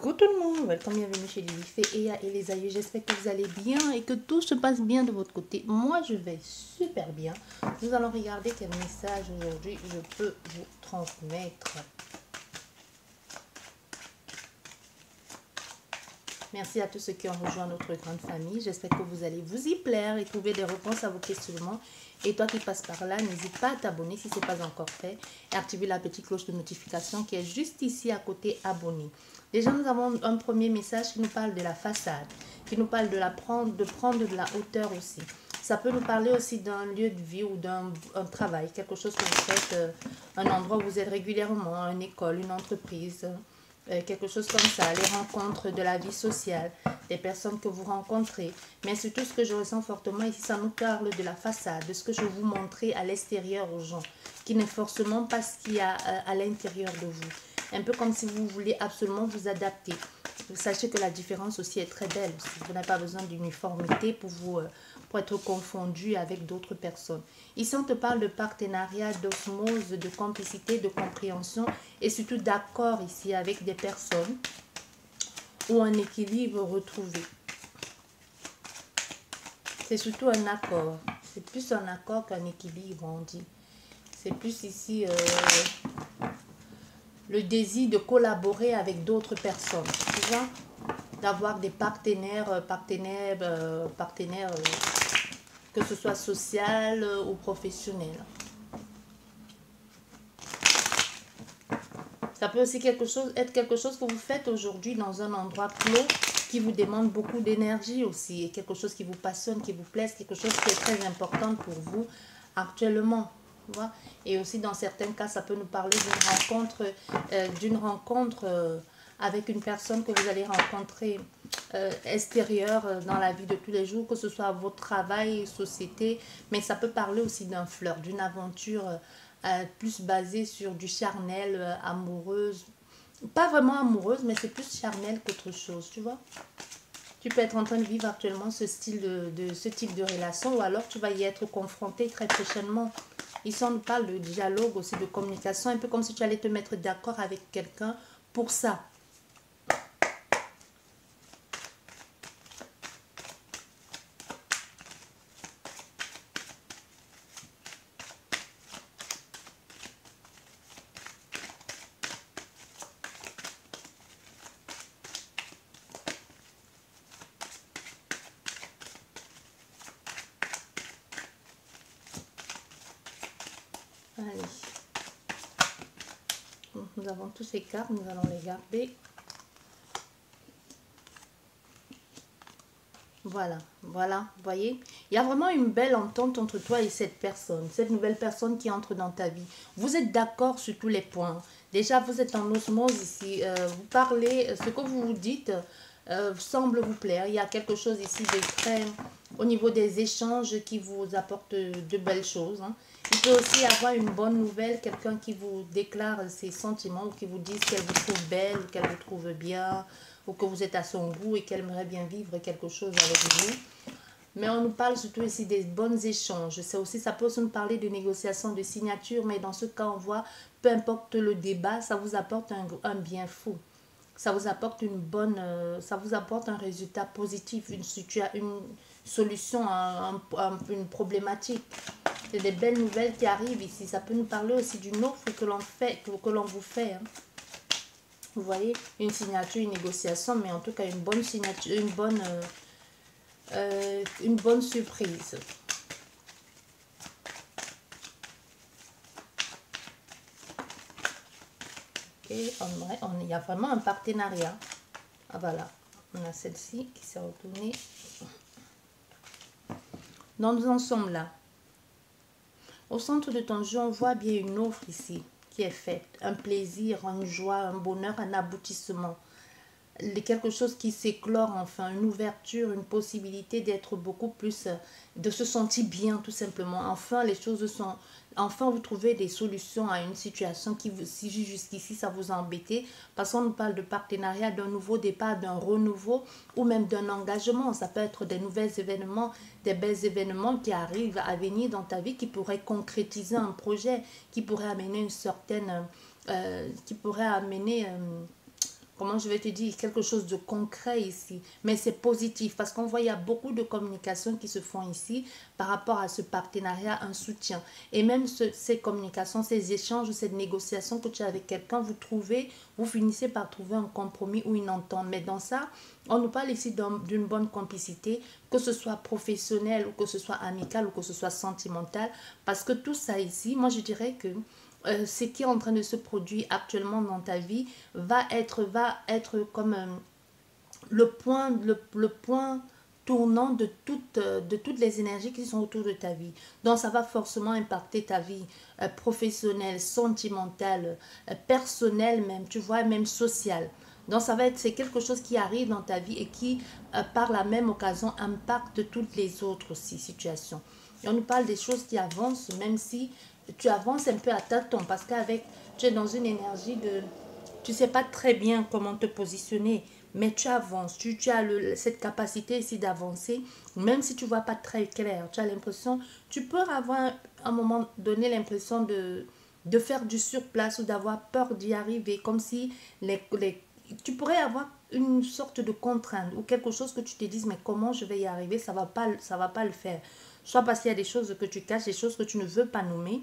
Coucou tout le monde, welcome, bienvenue chez Lily et les aïeux. J'espère que vous allez bien et que tout se passe bien de votre côté. Moi, je vais super bien. Nous allons regarder quel message aujourd'hui je peux vous transmettre. Merci à tous ceux qui ont rejoint notre grande famille. J'espère que vous allez vous y plaire et trouver des réponses à vos questionnements. Et toi qui passes par là, n'hésite pas à t'abonner si ce n'est pas encore fait et activer la petite cloche de notification qui est juste ici à côté abonné. Déjà, nous avons un premier message qui nous parle de la façade, qui nous parle de prendre de la hauteur aussi. Ça peut nous parler aussi d'un lieu de vie ou d'un travail, quelque chose que vous faites, un endroit où vous êtes régulièrement, une école, une entreprise, quelque chose comme ça, les rencontres de la vie sociale, des personnes que vous rencontrez. Mais surtout, ce que je ressens fortement ici, ça nous parle de la façade, de ce que je vous montrer à l'extérieur aux gens, qui n'est forcément pas ce qu'il y a à l'intérieur de vous. Un peu comme si vous voulez absolument vous adapter. Sachez que la différence aussi est très belle. Vous n'avez pas besoin d'uniformité pour être confondu avec d'autres personnes. Ici, on te parle de partenariat, d'osmose, de complicité, de compréhension et surtout d'accord ici avec des personnes ou un équilibre retrouvé. C'est surtout un accord. C'est plus un accord qu'un équilibre, on dit. C'est plus ici le désir de collaborer avec d'autres personnes. Tu vois, d'avoir des partenaires, que ce soit social ou professionnel. Ça peut aussi être quelque chose que vous faites aujourd'hui dans un endroit clos qui vous demande beaucoup d'énergie aussi. Et quelque chose qui vous passionne, qui vous plaise, quelque chose qui est très important pour vous actuellement. Et aussi dans certains cas, ça peut nous parler d'une rencontre avec une personne que vous allez rencontrer extérieure dans la vie de tous les jours, que ce soit votre travail, société, mais ça peut parler aussi d'un flirt, d'une aventure plus basée sur du charnel, amoureuse, pas vraiment amoureuse, mais c'est plus charnel qu'autre chose, tu vois. Tu peux être en train de vivre actuellement ce type de relation, ou alors tu vas y être confronté très prochainement. Ici, on nous parle de dialogue aussi, de communication, un peu comme si tu allais te mettre d'accord avec quelqu'un pour ça. Allez. Nous avons tous ces cartes, nous allons les garder. Voilà, vous voyez, il y a vraiment une belle entente entre toi et cette personne, cette nouvelle personne qui entre dans ta vie. Vous êtes d'accord sur tous les points. Déjà, vous êtes en osmose ici. Vous parlez, ce que vous vous dites semble vous plaire. Il y a quelque chose ici de très, au niveau des échanges qui vous apporte de belles choses. Il peut aussi y avoir une bonne nouvelle, quelqu'un qui vous déclare ses sentiments ou qui vous dit qu'elle vous trouve belle ou qu'elle vous trouve bien, ou que vous êtes à son goût et qu'elle aimerait bien vivre quelque chose avec vous. Mais on nous parle surtout ici des bons échanges. Ça peut aussi nous parler de négociations, de signatures, mais dans ce cas, on voit, peu importe le débat, ça vous apporte un bien fou. Ça vous apporte ça vous apporte un résultat positif, une solution à une problématique. C'est des belles nouvelles qui arrivent ici. Ça peut nous parler aussi d'une offre que l'on vous fait. Vous voyez, une signature, une négociation, mais en tout cas une bonne signature, une bonne surprise. Et il y a vraiment un partenariat. Ah voilà, on a celle-ci qui s'est retournée. Donc nous en sommes là. Au centre de ton jeu, on voit bien une offre ici qui est faite. Un plaisir, une joie, un bonheur, un aboutissement. Quelque chose qui s'éclore enfin, une ouverture, une possibilité d'être beaucoup plus, de se sentir bien tout simplement. Enfin, les choses sont, enfin vous trouvez des solutions à une situation qui vous, si jusqu'ici ça vous a embêté, parce qu'on nous parle de partenariat, d'un nouveau départ, d'un renouveau ou même d'un engagement. Ça peut être des nouveaux événements, des belles événements qui arrivent à venir dans ta vie, qui pourraient concrétiser un projet, qui pourraient amener une certaine, comment je vais te dire, quelque chose de concret ici. Mais c'est positif parce qu'on voit il y a beaucoup de communications qui se font ici par rapport à ce partenariat, un soutien. Et même ces communications, ces échanges, cette négociation que tu as avec quelqu'un, vous finissez par trouver un compromis ou une entente. Mais dans ça, on nous parle ici d'une bonne complicité, que ce soit professionnel ou que ce soit amical ou que ce soit sentimental. Parce que tout ça ici, moi je dirais que ce qui est en train de se produire actuellement dans ta vie va être comme le point tournant de toutes les énergies qui sont autour de ta vie. Donc ça va forcément impacter ta vie professionnelle, sentimentale, personnelle même, tu vois, même sociale. Donc c'est quelque chose qui arrive dans ta vie et qui, par la même occasion, impacte toutes les autres aussi situations. Et on nous parle des choses qui avancent, même si tu avances un peu à tâtons, parce qu'avec, tu es dans une énergie de, tu sais pas très bien comment te positionner, mais tu avances, tu as cette capacité ici d'avancer, même si tu vois pas très clair, tu as l'impression, tu peux avoir à un moment donné l'impression de faire du surplace ou d'avoir peur d'y arriver, comme si tu pourrais avoir une sorte de contrainte ou quelque chose que tu te dises, mais comment je vais y arriver, ça va pas le faire. Soit parce qu'il y a des choses que tu caches, des choses que tu ne veux pas nommer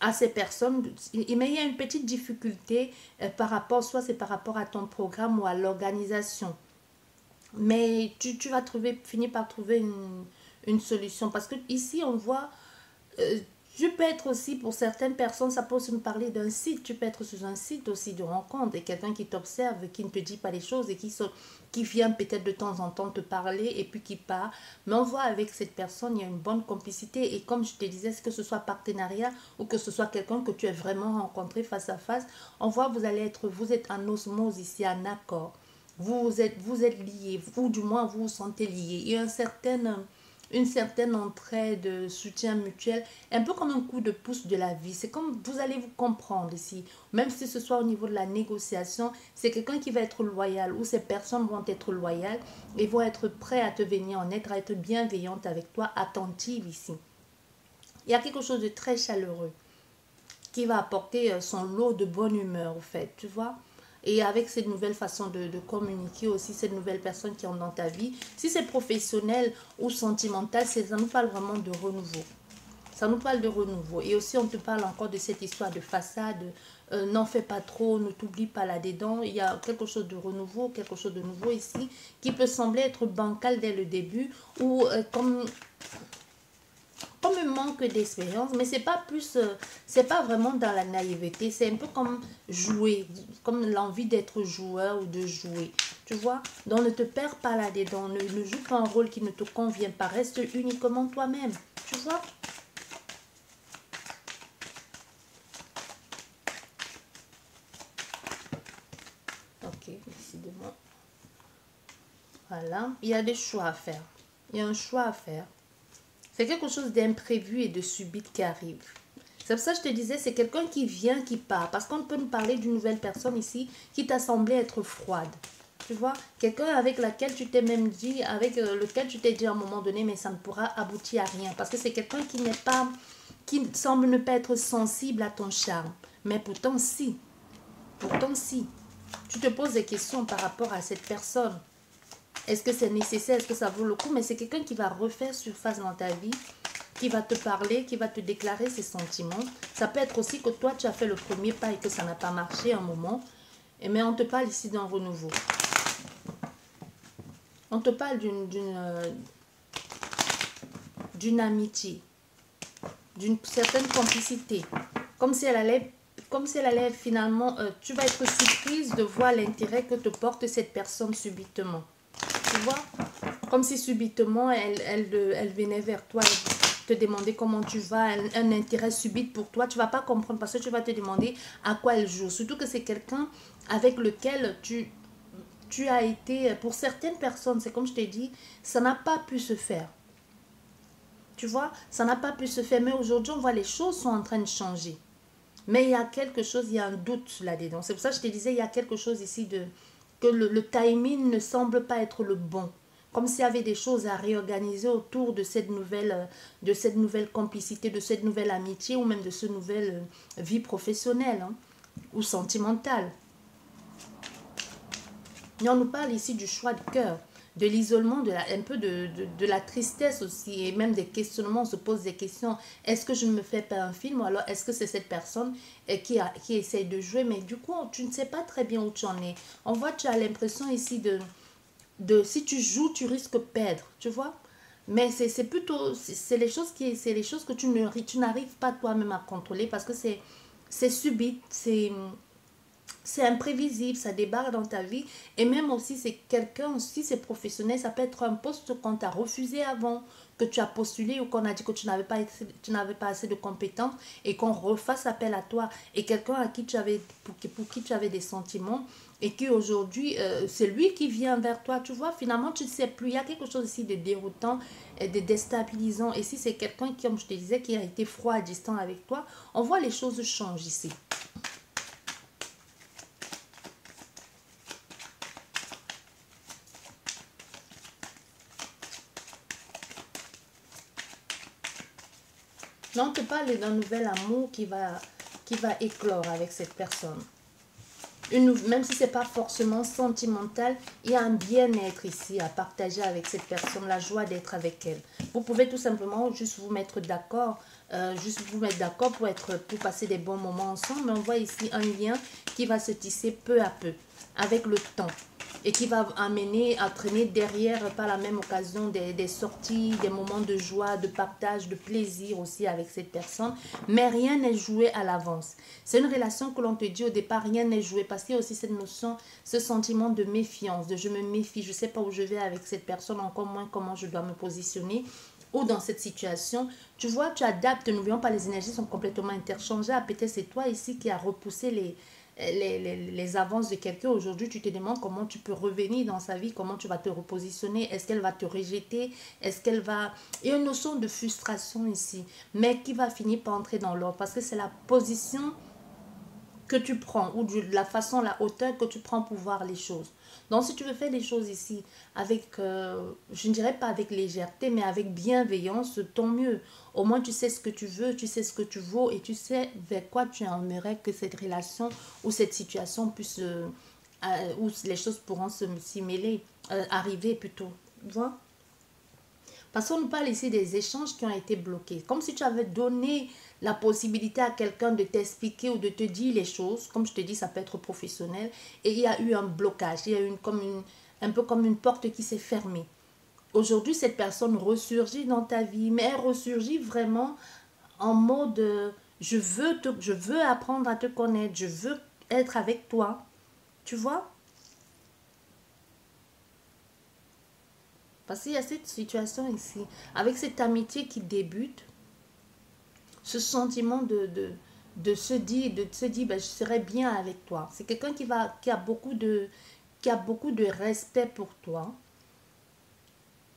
à ces personnes, mais il y a une petite difficulté par rapport, soit c'est par rapport à ton programme ou à l'organisation. Mais tu vas finir par trouver une solution. Parce que ici, on voit, tu peux être aussi, pour certaines personnes, ça peut aussi nous parler d'un site. Tu peux être sur un site aussi de rencontre et quelqu'un qui t'observe, qui ne te dit pas les choses et qui vient peut-être de temps en temps te parler et puis qui part. Mais on voit avec cette personne, il y a une bonne complicité. Et comme je te disais, que ce soit partenariat ou que ce soit quelqu'un que tu as vraiment rencontré face à face, on voit vous êtes en osmose ici, en accord. Vous êtes liés, ou du moins vous vous sentez liés. Il y a une certaine entraide, soutien mutuel, un peu comme un coup de pouce de la vie. C'est comme vous allez vous comprendre ici, même si ce soit au niveau de la négociation, c'est quelqu'un qui va être loyal ou ces personnes vont être loyales et vont être prêts à te venir en aide, à être bienveillantes avec toi, attentives ici. Il y a quelque chose de très chaleureux qui va apporter son lot de bonne humeur, au fait, tu vois. Et avec cette nouvelle façon de communiquer aussi, cette nouvelle personne qui est dans ta vie, si c'est professionnel ou sentimental, ça nous parle vraiment de renouveau. Ça nous parle de renouveau. Et aussi, on te parle encore de cette histoire de façade. N'en fais pas trop, ne t'oublie pas là-dedans. Il y a quelque chose de renouveau, quelque chose de nouveau ici, qui peut sembler être bancal dès le début ou comme un manque d'expérience, mais c'est pas vraiment dans la naïveté, c'est un peu comme jouer, comme l'envie d'être joueur ou de jouer, tu vois. Donc ne te perds pas là-dedans, ne joue pas un rôle qui ne te convient pas, reste uniquement toi-même, tu vois. Ok, décidément. Voilà, il y a des choix à faire, il y a un choix à faire. C'est quelque chose d'imprévu et de subite qui arrive. C'est pour ça que je te disais, c'est quelqu'un qui vient, qui part. Parce qu'on peut nous parler d'une nouvelle personne ici qui t'a semblé être froide. Tu vois, quelqu'un avec laquelle tu t'es même dit, avec lequel tu t'es dit à un moment donné, mais ça ne pourra aboutir à rien. Parce que c'est quelqu'un qui semble ne pas être sensible à ton charme. Mais pourtant, si. Pourtant, si. Tu te poses des questions par rapport à cette personne. Est-ce que c'est nécessaire? Est-ce que ça vaut le coup? Mais c'est quelqu'un qui va refaire surface dans ta vie, qui va te parler, qui va te déclarer ses sentiments. Ça peut être aussi que toi, tu as fait le premier pas et que ça n'a pas marché un moment. Mais on te parle ici d'un renouveau. On te parle d'une amitié, d'une certaine complicité. Comme si elle allait finalement... tu vas être surprise de voir l'intérêt que te porte cette personne subitement. Tu vois, comme si subitement elle venait vers toi et te demander comment tu vas, un intérêt subit pour toi. Tu ne vas pas comprendre parce que tu vas te demander à quoi elle joue. Surtout que c'est quelqu'un avec lequel tu as été, pour certaines personnes, c'est comme je t'ai dit, ça n'a pas pu se faire. Tu vois, ça n'a pas pu se faire. Mais aujourd'hui, on voit les choses sont en train de changer. Mais il y a quelque chose, il y a un doute là-dedans. C'est pour ça que je te disais, il y a quelque chose ici que le timing ne semble pas être le bon. Comme s'il y avait des choses à réorganiser autour de cette nouvelle complicité, de cette nouvelle amitié ou même de cette nouvelle vie professionnelle ou sentimentale. Et on nous parle ici du choix de cœur, de l'isolement, un peu de la tristesse aussi, et même des questionnements. On se pose des questions. Est-ce que je ne me fais pas un film, ou alors est-ce que c'est cette personne qui essaye de jouer, mais du coup, tu ne sais pas très bien où tu en es. On voit, tu as l'impression ici si tu joues, tu risques de perdre, tu vois. Mais c'est plutôt, c'est les choses c'est les choses que tu n'arrives pas toi-même à contrôler parce que c'est subit, c'est imprévisible, ça débarque dans ta vie. Et même aussi, c'est quelqu'un, si c'est professionnel, ça peut être un poste qu'on t'a refusé avant, que tu as postulé ou qu'on a dit que tu n'avais pas assez de compétences et qu'on refasse appel à toi. Et quelqu'un à qui pour qui tu avais des sentiments et qui aujourd'hui, c'est lui qui vient vers toi. Tu vois, finalement, tu ne sais plus. Il y a quelque chose ici de déroutant et de déstabilisant. Et si c'est quelqu'un qui, comme je te disais, qui a été froid, distant avec toi, on voit les choses changent ici. Non, on te parle d'un nouvel amour qui va éclore avec cette personne. Même si ce n'est pas forcément sentimental, il y a un bien-être ici à partager avec cette personne, la joie d'être avec elle. Vous pouvez tout simplement juste vous mettre d'accord, pour passer des bons moments ensemble. Mais on voit ici un lien qui va se tisser peu à peu, avec le temps. Et qui va entraîner derrière par la même occasion des sorties, des moments de joie, de partage, de plaisir aussi avec cette personne. Mais rien n'est joué à l'avance. C'est une relation que l'on te dit au départ, rien n'est joué. Parce qu'il y a aussi cette notion, ce sentiment de méfiance, de je me méfie, je ne sais pas où je vais avec cette personne, encore moins comment je dois me positionner. Ou dans cette situation, tu vois, tu adaptes. N'oublions pas, les énergies sont complètement interchangeables. Peut-être c'est toi ici qui as repoussé les avances de quelqu'un. Aujourd'hui, tu te demandes comment tu peux revenir dans sa vie, comment tu vas te repositionner, est-ce qu'elle va te rejeter, est-ce qu'elle va... Il y a une notion de frustration ici, mais qui va finir par entrer dans l'ordre, parce que c'est la position que tu prends, ou de la façon, la hauteur que tu prends pour voir les choses. Donc, si tu veux faire les choses ici avec, je ne dirais pas avec légèreté, mais avec bienveillance, tant mieux. Au moins, tu sais ce que tu veux, tu sais ce que tu vaux et tu sais vers quoi tu aimerais que cette relation ou cette situation puisse, où les choses pourront s'y mêler, arriver plutôt. Tu vois? Parce qu'on nous parle ici des échanges qui ont été bloqués. Comme si tu avais donné la possibilité à quelqu'un de t'expliquer ou de te dire les choses. Comme je te dis, ça peut être professionnel. Et il y a eu un blocage. Il y a eu un peu comme une porte qui s'est fermée. Aujourd'hui, cette personne ressurgit dans ta vie. Mais elle ressurgit vraiment en mode je veux apprendre à te connaître. Je veux être avec toi. Tu vois? Parce qu'il y a cette situation ici, avec cette amitié qui débute, ce sentiment de se dire ben, je serai bien avec toi. C'est quelqu'un qui a beaucoup de respect pour toi.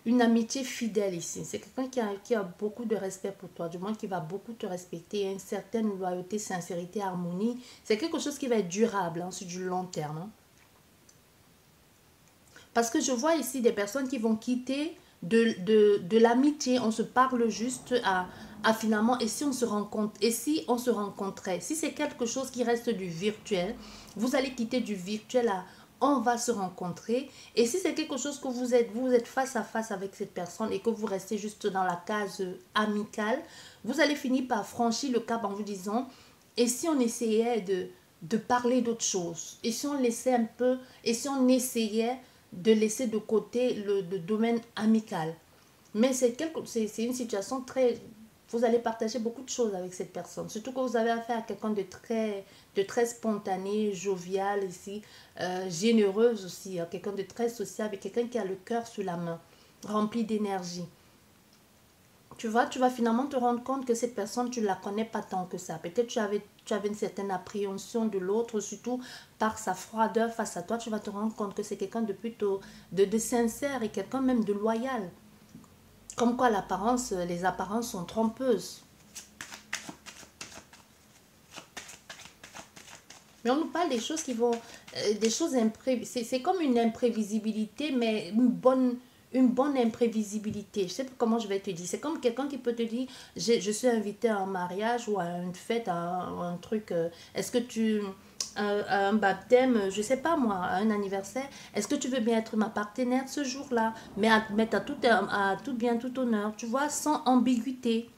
Une amitié fidèle ici. C'est quelqu'un qui a beaucoup de respect pour toi, du moins qui va beaucoup te respecter, une certaine loyauté, sincérité, harmonie. C'est quelque chose qui va être durable, hein, sur du long terme. Hein. Parce que je vois ici des personnes qui vont quitter de l'amitié. On se parle juste à finalement, et si on se rencontre, et si on se rencontrait, si c'est quelque chose qui reste du virtuel, vous allez quitter du virtuel à on va se rencontrer. Et si c'est quelque chose que vous êtes face à face avec cette personne et que vous restez juste dans la case amicale, vous allez finir par franchir le cap en vous disant, et si on essayait de parler d'autre chose, et si on laissait un peu, et si on essayait de laisser de côté le domaine amical. Mais c'est une situation très... Vous allez partager beaucoup de choses avec cette personne. Surtout que vous avez affaire à quelqu'un de très spontané, jovial ici, généreuse aussi. Hein, quelqu'un de très sociable, quelqu'un qui a le cœur sur la main, rempli d'énergie. Tu vas finalement te rendre compte que cette personne, tu ne la connais pas tant que ça. Peut-être tu avais une certaine appréhension de l'autre, surtout par sa froideur face à toi. Tu vas te rendre compte que c'est quelqu'un de plutôt de sincère et quelqu'un même de loyal. Comme quoi les apparences sont trompeuses. Mais on nous parle des choses qui vont... des choses imprévisibles. C'est comme une imprévisibilité, mais une bonne imprévisibilité. Je sais pas comment je vais te dire. C'est comme quelqu'un qui peut te dire, je suis invité à un mariage ou à une fête, à un truc. Est-ce que à un baptême, je sais pas moi, à un anniversaire, est-ce que tu veux bien être ma partenaire ce jour-là? Mais à tout bien, tout honneur, tu vois, sans ambiguïté.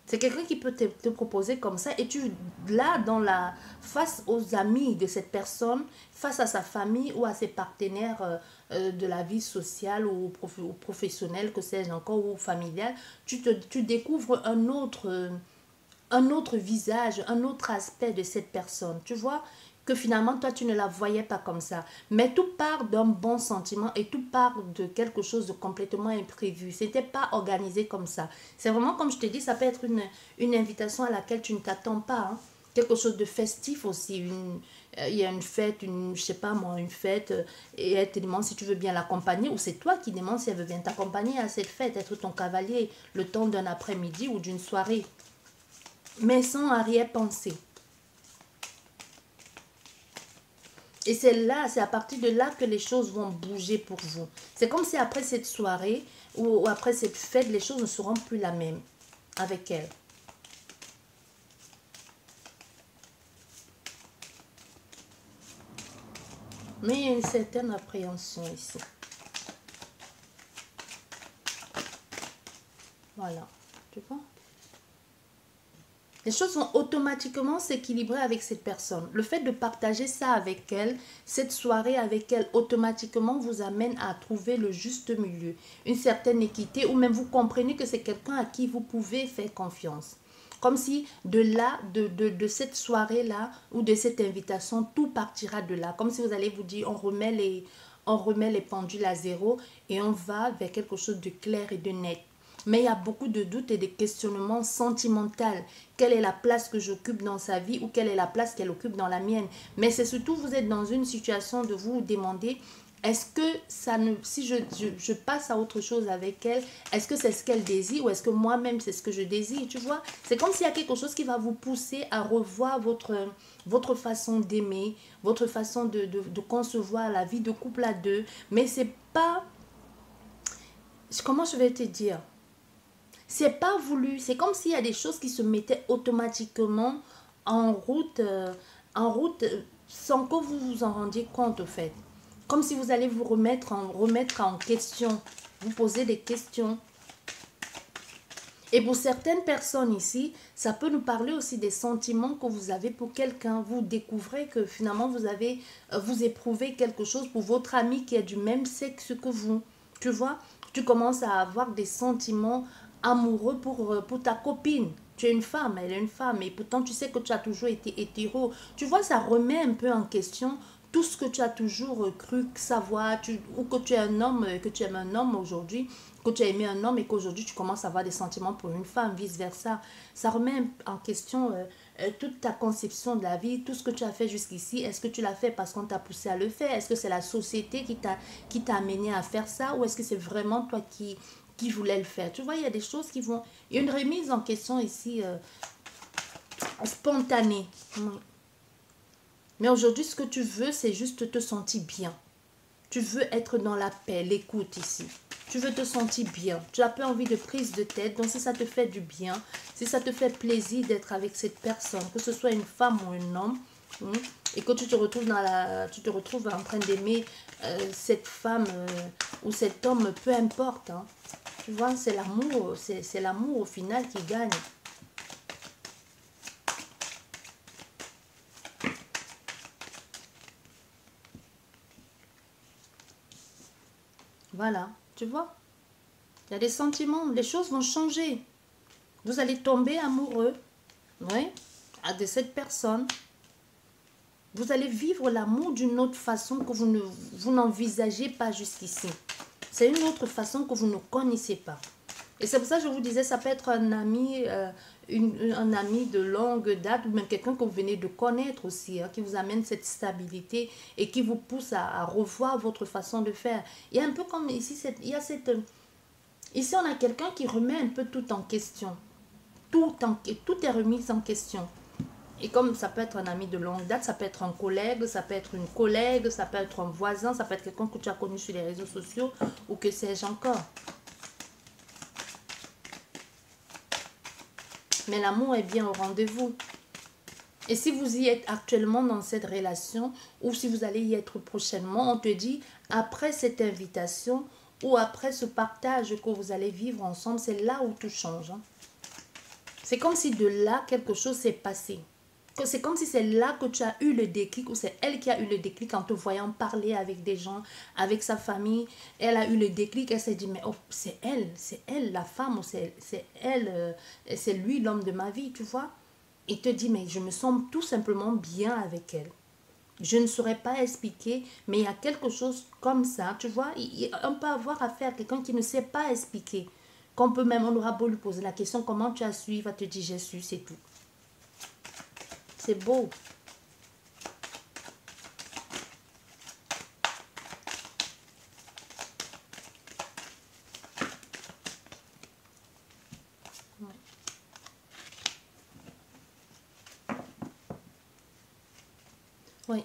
C'est quelqu'un qui peut te proposer comme ça et tu, là, face aux amis de cette personne, face à sa famille ou à ses partenaires de la vie sociale ou professionnelle, que sais-je encore, ou familiale, tu découvres un autre visage, un autre aspect de cette personne. Tu vois que finalement, toi, tu ne la voyais pas comme ça. Mais tout part d'un bon sentiment et tout part de quelque chose de complètement imprévu. C'était pas organisé comme ça. C'est vraiment, comme je te dis, ça peut être une invitation à laquelle tu ne t'attends pas. Hein. Quelque chose de festif aussi. Il y a une fête, je sais pas moi, une fête, et elle te demande si tu veux bien l'accompagner, ou c'est toi qui demandes si elle veut bien t'accompagner à cette fête, être ton cavalier le temps d'un après-midi ou d'une soirée, mais sans arrière-pensée. Et c'est là, c'est à partir de là que les choses vont bouger pour vous. C'est comme si après cette soirée ou après cette fête, les choses ne seront plus la même avec elle. Mais il y a une certaine appréhension ici. Voilà, tu vois? Les choses vont automatiquement s'équilibrer avec cette personne. Le fait de partager ça avec elle, cette soirée avec elle, automatiquement vous amène à trouver le juste milieu, une certaine équité, ou même vous comprenez que c'est quelqu'un à qui vous pouvez faire confiance. Comme si de là, de cette soirée-là, ou de cette invitation, tout partira de là. Comme si vous allez vous dire, on remet les pendules à zéro et on va vers quelque chose de clair et de net. Mais il y a beaucoup de doutes et de questionnements sentimentaux. Quelle est la place que j'occupe dans sa vie ou quelle est la place qu'elle occupe dans la mienne? Mais c'est surtout, vous êtes dans une situation de vous demander, est-ce que ça ne, si je passe à autre chose avec elle, est-ce que c'est ce qu'elle désire ou est-ce que moi-même c'est ce que je désire? Tu vois, c'est comme s'il y a quelque chose qui va vous pousser à revoir votre façon d'aimer, votre façon de concevoir la vie de couple à deux. Mais c'est pas, comment je vais te dire? C'est pas voulu. C'est comme s'il y a des choses qui se mettaient automatiquement en route sans que vous vous en rendiez compte au fait. Comme si vous allez vous remettre en question, vous poser des questions. Et pour certaines personnes ici, ça peut nous parler aussi des sentiments que vous avez pour quelqu'un. Vous découvrez que finalement vous éprouvez quelque chose pour votre ami qui est du même sexe que vous. Tu vois, tu commences à avoir des sentiments amoureux pour ta copine. Tu es une femme, elle est une femme, et pourtant tu sais que tu as toujours été hétéro. Tu vois, ça remet un peu en question tout ce que tu as toujours cru savoir, ou que tu es un homme, que tu aimes un homme aujourd'hui, que tu as aimé un homme et qu'aujourd'hui tu commences à avoir des sentiments pour une femme, vice-versa. Ça remet en question toute ta conception de la vie, tout ce que tu as fait jusqu'ici. Est-ce que tu l'as fait parce qu'on t'a poussé à le faire? Est-ce que c'est la société qui t'a amené à faire ça? Ou est-ce que c'est vraiment toi qui voulais le faire? Tu vois, il y a des choses qui vont... Il y a une remise en question ici spontanée. Mais aujourd'hui, ce que tu veux, c'est juste te sentir bien. Tu veux être dans la paix, l'écoute ici. Tu veux te sentir bien. Tu n'as pas envie de prise de tête. Donc, si ça te fait du bien, si ça te fait plaisir d'être avec cette personne, que ce soit une femme ou un homme, et que tu te retrouves en train d'aimer cette femme ou cet homme, peu importe. Hein. Tu vois, c'est l'amour au final qui gagne. Voilà, tu vois. Il y a des sentiments, les choses vont changer. Vous allez tomber amoureux, oui, de cette personne. Vous allez vivre l'amour d'une autre façon que vous n'envisagez pas jusqu'ici. C'est une autre façon que vous ne connaissez pas. Et c'est pour ça que je vous disais, ça peut être un ami, un ami de longue date ou même quelqu'un que vous venez de connaître aussi, hein, qui vous amène cette stabilité et qui vous pousse à revoir votre façon de faire. Il y a un peu comme ici, ici on a quelqu'un qui remet un peu tout en question. Tout est remis en question. Et comme ça peut être un ami de longue date, ça peut être un collègue, ça peut être une collègue, ça peut être un voisin, ça peut être quelqu'un que tu as connu sur les réseaux sociaux ou que sais-je encore. Mais l'amour est bien au rendez-vous. Et si vous y êtes actuellement dans cette relation, ou si vous allez y être prochainement, on te dit, après cette invitation, ou après ce partage que vous allez vivre ensemble, c'est là où tout change. Hein. C'est comme si de là, quelque chose s'est passé. C'est comme si c'est là que tu as eu le déclic, ou c'est elle qui a eu le déclic en te voyant parler avec des gens, avec sa famille. Elle a eu le déclic, elle s'est dit, mais oh, c'est elle la femme, ou c'est elle, c'est lui l'homme de ma vie, tu vois. Il te dit, mais je me sens tout simplement bien avec elle. Je ne saurais pas expliquer, mais il y a quelque chose comme ça, tu vois. On peut avoir affaire à quelqu'un qui ne sait pas expliquer. Qu'on peut même, on aura beau lui poser la question, comment tu as su, il va te dire, j'ai su, c'est tout. C'est beau. Oui.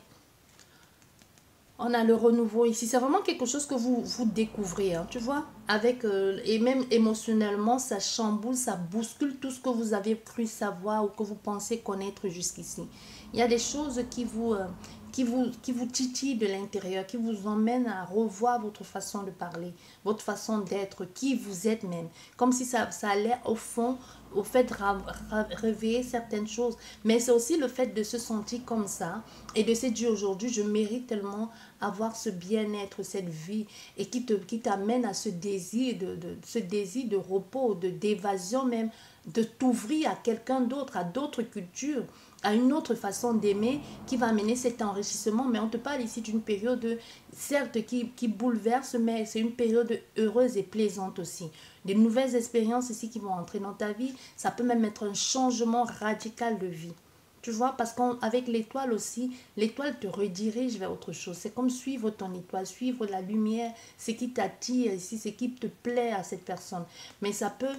On a le renouveau ici. C'est vraiment quelque chose que vous découvrez, hein, tu vois. Avec, et même émotionnellement, ça chamboule, ça bouscule tout ce que vous avez cru savoir ou que vous pensez connaître jusqu'ici. Il y a des choses qui vous titillent de l'intérieur, qui vous emmènent à revoir votre façon de parler, votre façon d'être, qui vous êtes même. Comme si ça allait au fond, au fait de réveiller certaines choses. Mais c'est aussi le fait de se sentir comme ça et de se dire aujourd'hui, je mérite tellement avoir ce bien-être, cette vie et qui t'amène à ce désir de repos, d'évasion même, de t'ouvrir à quelqu'un d'autre, à d'autres cultures, à une autre façon d'aimer qui va amener cet enrichissement. Mais on te parle ici d'une période, certes, qui bouleverse, mais c'est une période heureuse et plaisante aussi. Des nouvelles expériences ici qui vont entrer dans ta vie, ça peut même être un changement radical de vie. Tu vois, parce qu'avec l'étoile aussi, l'étoile te redirige vers autre chose. C'est comme suivre ton étoile, suivre la lumière, ce qui t'attire ici, ce qui te plaît à cette personne. Mais ça peut...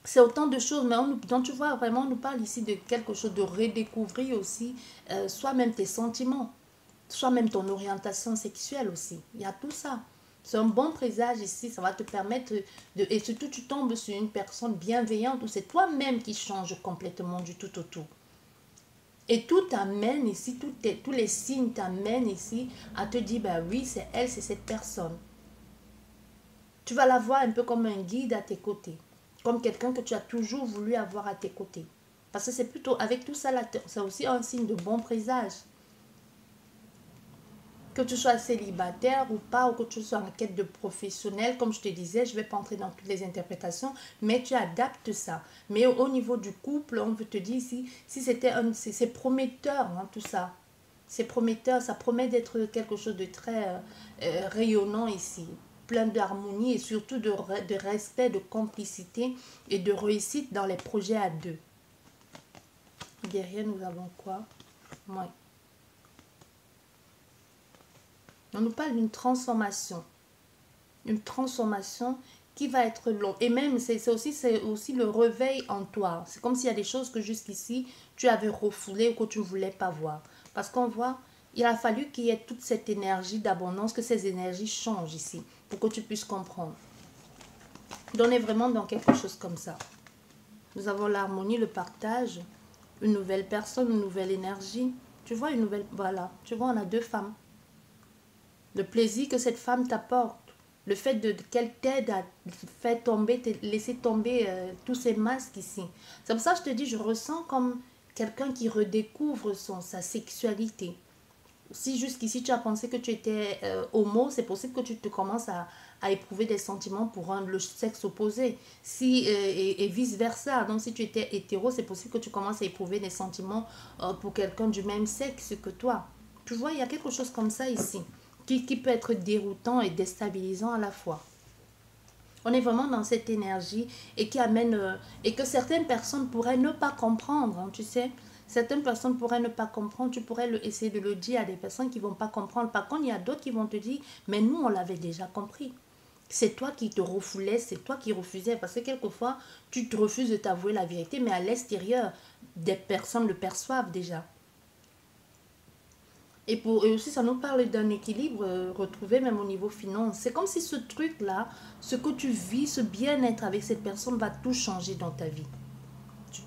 C'est autant de choses, mais donc tu vois, vraiment, on nous parle ici de quelque chose de redécouvrir aussi, soit même tes sentiments, soit même ton orientation sexuelle aussi. Il y a tout ça. C'est un bon présage ici, ça va te permettre de... Et surtout, tu tombes sur une personne bienveillante où c'est toi-même qui change complètement du tout au tout. Et tout t'amène ici, tous les signes t'amènent ici à te dire, ben oui, c'est elle, c'est cette personne. Tu vas la voir un peu comme un guide à tes côtés, comme quelqu'un que tu as toujours voulu avoir à tes côtés. Parce que c'est plutôt, avec tout ça, c'est aussi un signe de bon présage. Que tu sois célibataire ou pas, ou que tu sois en quête de professionnel, comme je te disais, je ne vais pas entrer dans toutes les interprétations, mais tu adaptes ça. Mais au niveau du couple, on veut te dire ici, si c'était c'est prometteur, hein, tout ça. C'est prometteur, ça promet d'être quelque chose de très rayonnant ici, plein d'harmonie et surtout de respect, de complicité et de réussite dans les projets à deux. Derrière, nous avons quoi? Ouais. On nous parle d'une transformation. Une transformation qui va être longue. Et même, c'est aussi le réveil en toi. C'est comme s'il y a des choses que jusqu'ici, tu avais refoulées ou que tu ne voulais pas voir. Parce qu'on voit, il a fallu qu'il y ait toute cette énergie d'abondance, que ces énergies changent ici, pour que tu puisses comprendre. Donc, on est vraiment dans quelque chose comme ça. Nous avons l'harmonie, le partage, une nouvelle personne, une nouvelle énergie. Tu vois, une nouvelle... Voilà, tu vois, on a deux femmes. Le plaisir que cette femme t'apporte, le fait qu'elle t'aide à faire tomber, laisser tomber tous ces masques ici. C'est pour ça que je te dis, je ressens comme quelqu'un qui redécouvre sa sexualité. Si jusqu'ici tu as pensé que tu étais homo, c'est possible que tu te commences à éprouver des sentiments pour le sexe opposé. Et vice-versa. Donc si tu étais hétéro, c'est possible que tu commences à éprouver des sentiments pour quelqu'un du même sexe que toi. Tu vois, il y a quelque chose comme ça ici. Qui peut être déroutant et déstabilisant à la fois. On est vraiment dans cette énergie et qui amène... et que certaines personnes pourraient ne pas comprendre, hein, tu sais. Certaines personnes pourraient ne pas comprendre. Tu pourrais essayer de le dire à des personnes qui ne vont pas comprendre. Par contre, il y a d'autres qui vont te dire, mais nous, on l'avait déjà compris. C'est toi qui te refoulais, c'est toi qui refusais. Parce que quelquefois, tu te refuses de t'avouer la vérité, mais à l'extérieur, des personnes le perçoivent déjà. Et aussi, ça nous parle d'un équilibre retrouvé même au niveau finance. C'est comme si ce truc-là, ce que tu vis, ce bien-être avec cette personne va tout changer dans ta vie.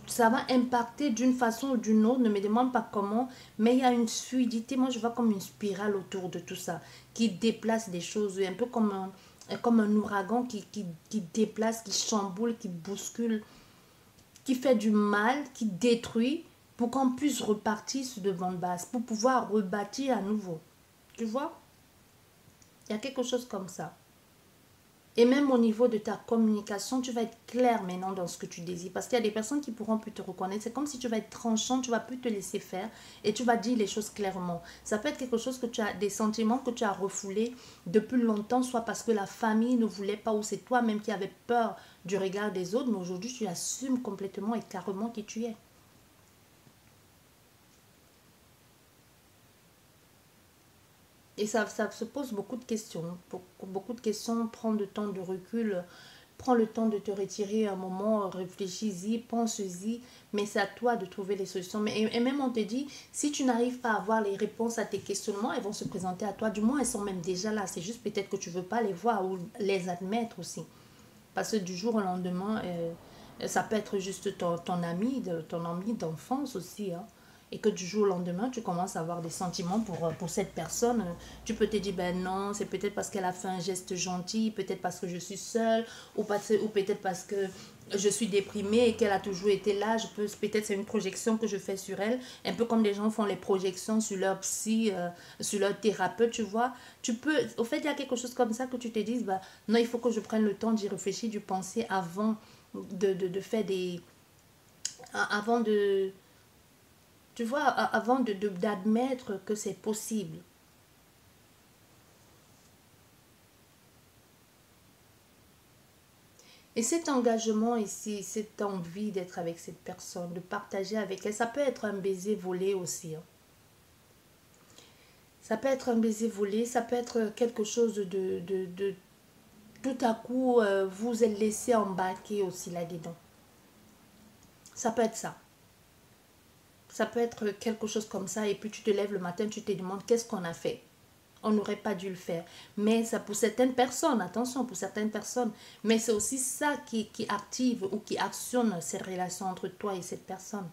ça va impacter d'une façon ou d'une autre, ne me demande pas comment, mais il y a une fluidité, moi je vois comme une spirale autour de tout ça, qui déplace des choses, un peu comme un ouragan qui déplace, qui chamboule, qui bouscule, qui fait du mal, qui détruit, pour qu'on puisse repartir sur de bonnes bases, pour pouvoir rebâtir à nouveau. Tu vois? Il y a quelque chose comme ça. Et même au niveau de ta communication, tu vas être clair maintenant dans ce que tu désires. Parce qu'il y a des personnes qui pourront plus te reconnaître. C'est comme si tu vas être tranchant, tu vas plus te laisser faire et tu vas dire les choses clairement. Ça peut être quelque chose que tu as, des sentiments que tu as refoulés depuis longtemps, soit parce que la famille ne voulait pas ou c'est toi-même qui avais peur du regard des autres. Mais aujourd'hui, tu assumes complètement et carrément qui tu es. Et ça se pose beaucoup de questions. Beaucoup de questions, prends le temps de recul, prends le temps de te retirer un moment, réfléchis-y, pense-y, mais c'est à toi de trouver les solutions. Mais, et même on te dit, si tu n'arrives pas à avoir les réponses à tes questionnements, elles vont se présenter à toi. Du moins, elles sont même déjà là. C'est juste peut-être que tu ne veux pas les voir ou les admettre aussi. Parce que du jour au lendemain, ça peut être juste ton ami d'enfance aussi, hein. Et que du jour au lendemain, tu commences à avoir des sentiments pour cette personne. Tu peux te dire, ben non, c'est peut-être parce qu'elle a fait un geste gentil, peut-être parce que je suis seule, ou peut-être parce que je suis déprimée et qu'elle a toujours été là. Peut-être c'est une projection que je fais sur elle, un peu comme les gens font les projections sur leur psy, sur leur thérapeute, tu vois. Au fait, il y a quelque chose comme ça que tu te dises, bah, non, il faut que je prenne le temps d'y réfléchir, d'y penser avant de faire des... Avant de... Tu vois, avant d'admettre que c'est possible. Et cet engagement ici, cette envie d'être avec cette personne, de partager avec elle, ça peut être un baiser volé aussi, hein. Ça peut être un baiser volé, ça peut être quelque chose de tout à coup, vous êtes laissé embarquer aussi là-dedans. Ça peut être ça. Ça peut être quelque chose comme ça et puis tu te lèves le matin, tu te demandes qu'est-ce qu'on a fait. On n'aurait pas dû le faire. Mais ça pour certaines personnes, attention, pour certaines personnes, mais c'est aussi ça qui active ou qui actionne ces relations entre toi et cette personne.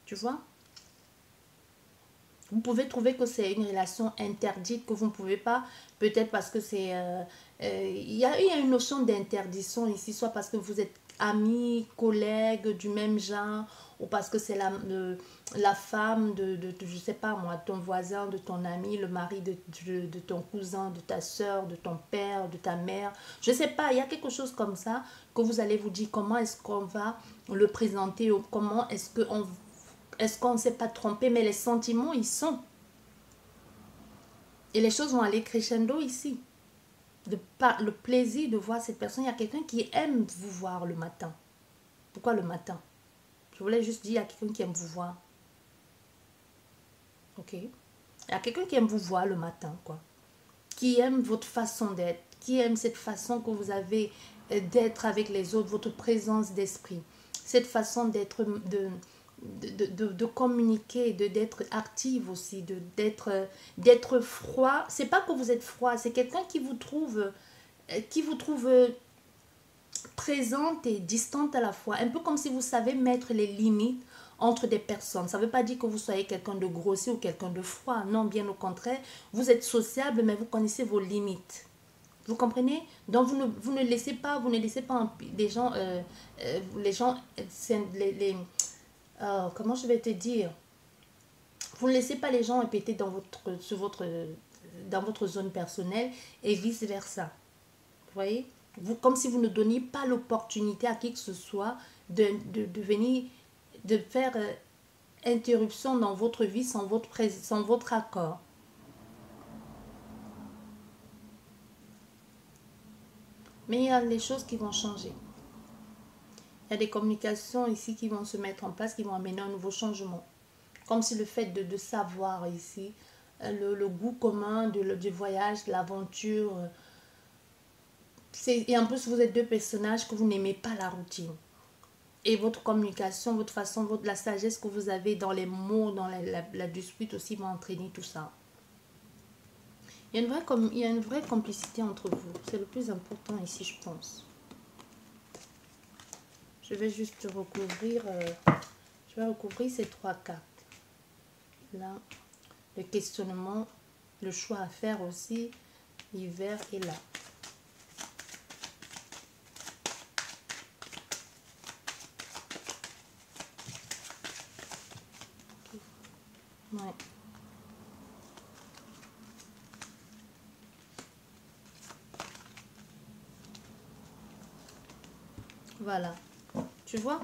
Tu vois? Vous pouvez trouver que c'est une relation interdite, que vous ne pouvez pas, peut-être parce que c'est... il y a une notion d'interdiction ici, soit parce que vous êtes amis, collègues du même genre, ou parce que c'est la femme je sais pas moi, ton voisin, de ton ami, le mari de ton cousin, de ta soeur, de ton père, de ta mère. Je sais pas, il y a quelque chose comme ça que vous allez vous dire comment est-ce qu'on va le présenter, ou comment est-ce qu'on ne s'est pas trompé, mais les sentiments, ils sont. Et les choses vont aller crescendo ici. Le plaisir de voir cette personne. Il y a quelqu'un qui aime vous voir le matin. Pourquoi le matin? Je voulais juste dire, il y a quelqu'un qui aime vous voir. Ok? Il y a quelqu'un qui aime vous voir le matin, quoi. Qui aime votre façon d'être. Qui aime cette façon que vous avez d'être avec les autres, votre présence d'esprit. Cette façon de communiquer, d'être active aussi, d'être froid. C'est pas que vous êtes froid, c'est quelqu'un qui vous trouve présente et distante à la fois. Un peu comme si vous savez mettre les limites entre des personnes. Ça ne veut pas dire que vous soyez quelqu'un de grossier ou quelqu'un de froid. Non, bien au contraire. Vous êtes sociable, mais vous connaissez vos limites. Vous comprenez? Donc vous ne laissez pas, les gens, comment je vais te dire? Vous ne laissez pas les gens répéter dans votre zone personnelle et vice-versa. Vous voyez? Comme si vous ne donniez pas l'opportunité à qui que ce soit de venir, de faire interruption dans votre vie sans votre accord. Mais il y a des choses qui vont changer. Il y a des communications ici qui vont se mettre en place, qui vont amener un nouveau changement. Comme si le fait de savoir ici, le goût commun du voyage, de l'aventure. Et en plus, vous êtes deux personnages que vous n'aimez pas la routine. Et votre communication, votre façon, la sagesse que vous avez dans les mots, dans la dispute aussi va entraîner tout ça. Il y a une vraie complicité entre vous. C'est le plus important ici, je pense. Je vais juste recouvrir, je vais recouvrir ces 3 cartes. Là, le questionnement, le choix à faire aussi, l'hiver est là. Ouais. Voilà, tu vois?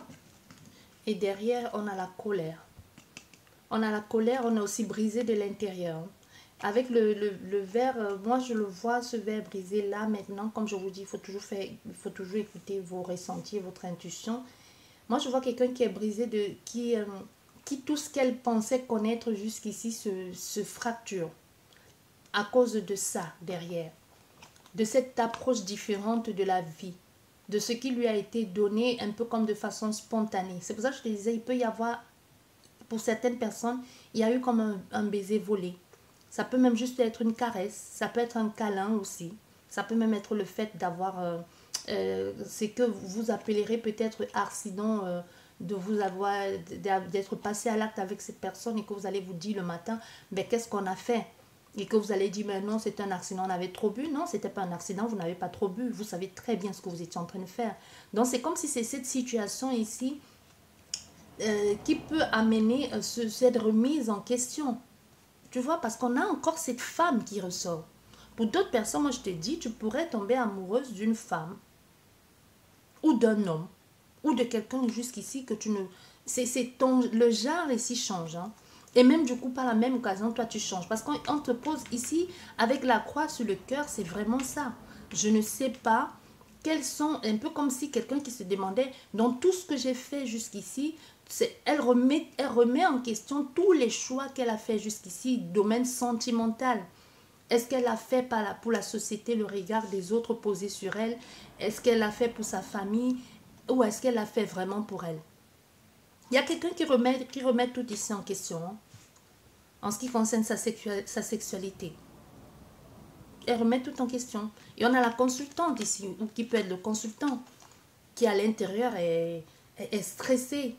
Et derrière, on a la colère. On a la colère, on a aussi brisé de l'intérieur. Avec le verre, moi je le vois, ce verre brisé là maintenant, comme je vous dis, il faut toujours écouter vos ressentis, votre intuition. Moi je vois quelqu'un qui est brisé, qui tout ce qu'elle pensait connaître jusqu'ici se fracture à cause de ça derrière, de cette approche différente de la vie, de ce qui lui a été donné un peu comme de façon spontanée. C'est pour ça que je te disais, il peut y avoir, pour certaines personnes, il y a eu comme un baiser volé. Ça peut même juste être une caresse, ça peut être un câlin aussi. Ça peut même être le fait d'avoir ce que vous appellerez peut-être accident, de vous avoir, d'être passé à l'acte avec cette personne et que vous allez vous dire le matin, ben qu'est-ce qu'on a fait? Et que vous allez dire, mais non, c'est un accident, on avait trop bu. Non, c'était pas un accident, vous n'avez pas trop bu. Vous savez très bien ce que vous étiez en train de faire. Donc, c'est comme si c'est cette situation ici qui peut amener cette remise en question. Tu vois, parce qu'on a encore cette femme qui ressort. Pour d'autres personnes, moi je te dis, tu pourrais tomber amoureuse d'une femme ou d'un homme ou de quelqu'un jusqu'ici que tu ne... le genre ici change. Hein. Et même du coup, par la même occasion, toi tu changes. Parce qu'on te pose ici, avec la croix sur le cœur, c'est vraiment ça. Je ne sais pas quels sont, un peu comme si quelqu'un qui se demandait, dans tout ce que j'ai fait jusqu'ici, elle remet en question tous les choix qu'elle a fait jusqu'ici, domaine sentimental. Est-ce qu'elle a fait pour la société, le regard des autres posé sur elle? Est-ce qu'elle l'a fait pour sa famille? Ou est-ce qu'elle l'a fait vraiment pour elle? Il y a quelqu'un qui remet tout ici en question, hein, en ce qui concerne sa sexualité. Elle remet tout en question. Et on a la consultante ici, ou qui peut être le consultant, qui à l'intérieur est stressé.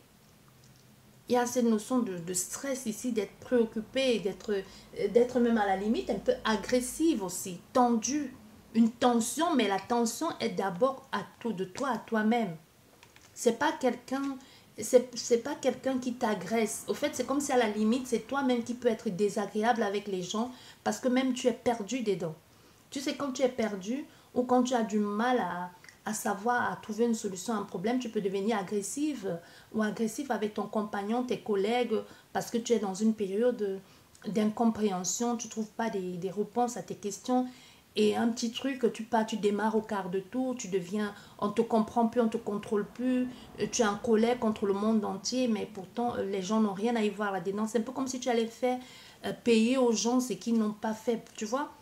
Il y a cette notion de stress ici, d'être préoccupé, d'être même à la limite un peu agressive aussi, tendue. Une tension, mais la tension est d'abord de toi à toi-même. C'est pas quelqu'un c'est pas quelqu'un qui t'agresse. Au fait, c'est comme si à la limite, c'est toi-même qui peux être désagréable avec les gens parce que même tu es perdu dedans. Tu sais, quand tu es perdu ou quand tu as du mal à savoir, à trouver une solution à un problème, tu peux devenir agressive ou agressif avec ton compagnon, tes collègues, parce que tu es dans une période d'incompréhension, tu ne trouves pas des réponses à tes questions. Et un petit truc, tu démarres au quart de tour, tu deviens, on te comprend plus, on te contrôle plus, tu es en colère contre le monde entier, mais pourtant les gens n'ont rien à y voir là-dedans. C'est un peu comme si tu allais faire payer aux gens ce qu'ils n'ont pas fait, tu vois.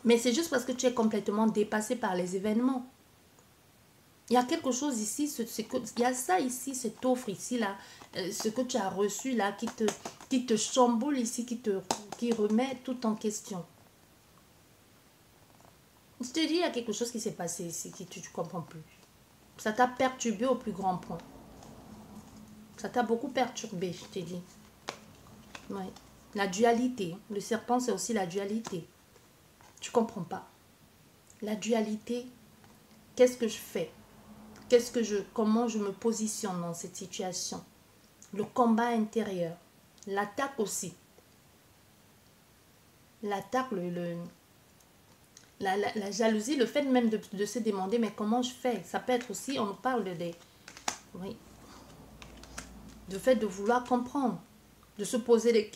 Mais c'est juste parce que tu es complètement dépassé par les événements. Il y a quelque chose ici, il y a ça ici, cette offre ici, là, ce que tu as reçu là, qui te chamboule ici, qui remet tout en question. Je te dis, il y a quelque chose qui s'est passé ici, que tu ne comprends plus. Ça t'a perturbé au plus grand point. Ça t'a beaucoup perturbé, je te dis. Ouais. La dualité. Le serpent, c'est aussi la dualité. Tu comprends pas. La dualité, qu'est-ce que je fais? Comment je me positionne dans cette situation? Le combat intérieur. L'attaque aussi. L'attaque, la jalousie, le fait même de se demander, mais comment je fais? Ça peut être aussi, on parle oui, de fait de vouloir comprendre, de se poser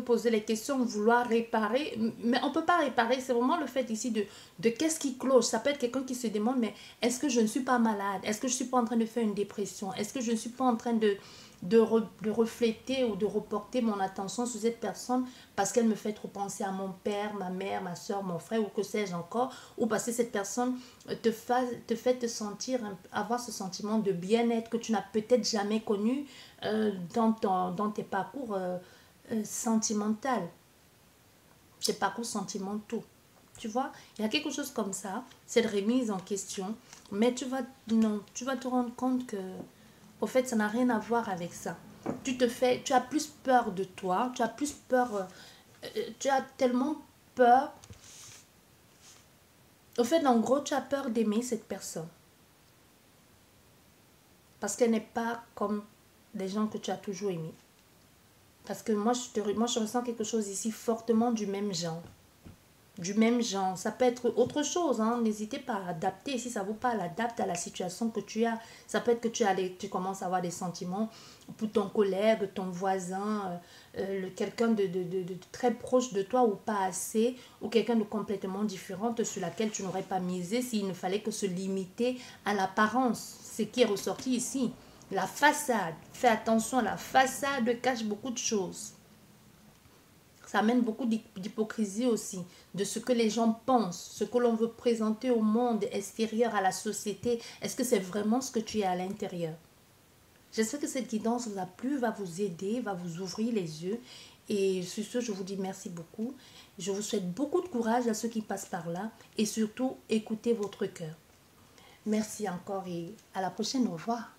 poser les questions, vouloir réparer. Mais on ne peut pas réparer, c'est vraiment le fait ici de qu'est-ce qui cloche. Ça peut être quelqu'un qui se demande, mais est-ce que je ne suis pas malade? Est-ce que je ne suis pas en train de faire une dépression? Est-ce que je ne suis pas en train de refléter ou de reporter mon attention sur cette personne parce qu'elle me fait trop penser à mon père, ma mère, ma soeur, mon frère ou que sais-je encore, ou parce que cette personne te fait te sentir, avoir ce sentiment de bien-être que tu n'as peut-être jamais connu dans tes parcours sentimental, tes parcours sentimentaux. Tu vois, il y a quelque chose comme ça, cette remise en question, mais tu vas te rendre compte que, au fait, ça n'a rien à voir avec ça. Tu as plus peur de toi, tu as plus peur, tu as tellement peur. Au fait, en gros, tu as peur d'aimer cette personne. Parce qu'elle n'est pas comme les gens que tu as toujours aimés. Parce que moi, je ressens quelque chose ici fortement du même genre. Du même genre. Ça peut être autre chose. Hein. N'hésitez pas à adapter. Si ça ne vaut pas, l'adapte à la situation que tu as. Ça peut être que tu commences à avoir des sentiments pour ton collègue, ton voisin, quelqu'un de très proche de toi ou pas assez, ou quelqu'un de complètement différent sur laquelle tu n'aurais pas misé s'il ne fallait que se limiter à l'apparence. Ce qui est ressorti ici. La façade. Fais attention, la façade cache beaucoup de choses. Ça amène beaucoup d'hypocrisie aussi, de ce que les gens pensent, ce que l'on veut présenter au monde extérieur, à la société. Est-ce que c'est vraiment ce que tu es à l'intérieur? J'espère que cette guidance vous a plu, va vous aider, va vous ouvrir les yeux. Et sur ce, je vous dis merci beaucoup. Je vous souhaite beaucoup de courage à ceux qui passent par là. Et surtout, écoutez votre cœur. Merci encore et à la prochaine. Au revoir.